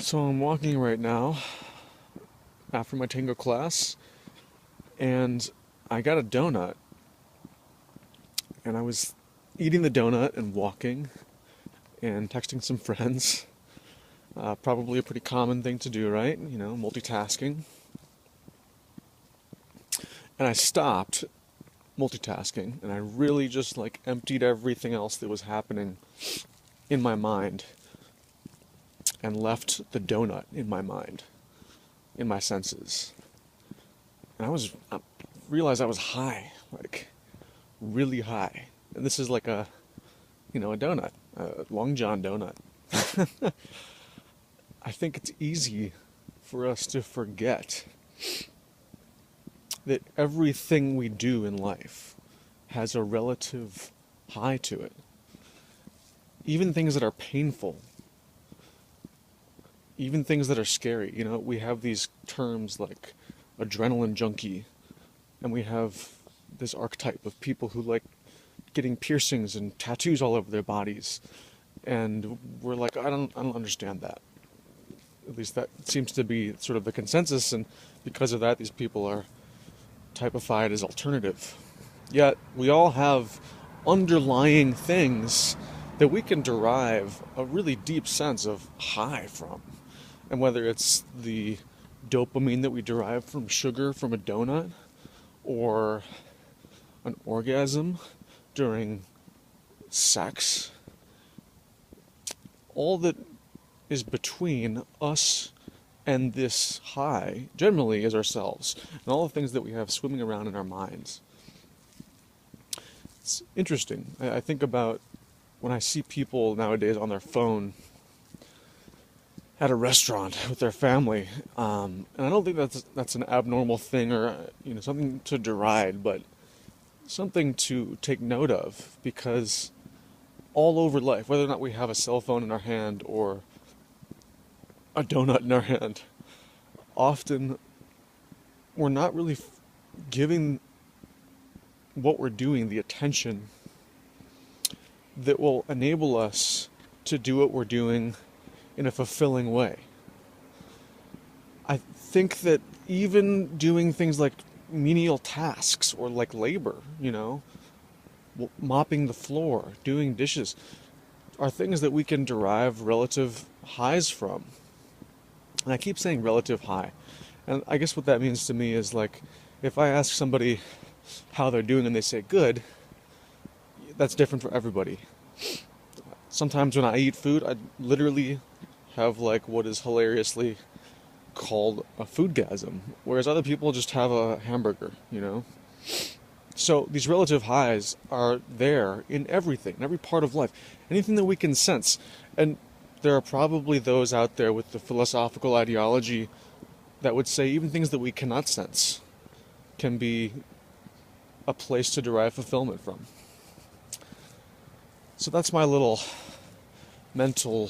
So I'm walking right now after my tango class, and I got a donut, and I was eating the donut and walking and texting some friends. Probably a pretty common thing to do, right? You know, multitasking. And I stopped multitasking, and I really just like emptied everything else that was happening in my mind and left the donut in my mind, in my senses. And I realized I was high, like really high. And this is like a donut, a Long John donut. I think it's easy for us to forget that everything we do in life has a relative high to it. Even things that are painful, even things that are scary. You know, we have these terms like adrenaline junkie, and we have this archetype of people who like getting piercings and tattoos all over their bodies. And we're like, I don't understand that. At least that seems to be sort of the consensus, and because of that, these people are typified as alternative. Yet, we all have underlying things that we can derive a really deep sense of high from. And whether it's the dopamine that we derive from sugar from a donut, or an orgasm during sex, all that is between us and this high generally is ourselves and all the things that we have swimming around in our minds. It's interesting. I think about when I see people nowadays on their phone at a restaurant with their family, and I don't think that's an abnormal thing or something to deride, but something to take note of, because all over life, whether or not we have a cell phone in our hand or a donut in our hand, often we're not really giving what we're doing the attention that will enable us to do what we're doing in a fulfilling way. I think that even doing things like menial tasks or like labor, mopping the floor, doing dishes, are things that we can derive relative highs from. And I keep saying relative high. And I guess what that means to me is, like, if I ask somebody how they're doing and they say good, that's different for everybody. Sometimes when I eat food, I literally have like what is hilariously called a foodgasm, whereas other people just have a hamburger, So these relative highs are there in everything, in every part of life, anything that we can sense. And there are probably those out there with the philosophical ideology that would say even things that we cannot sense can be a place to derive fulfillment from. So that's my little mental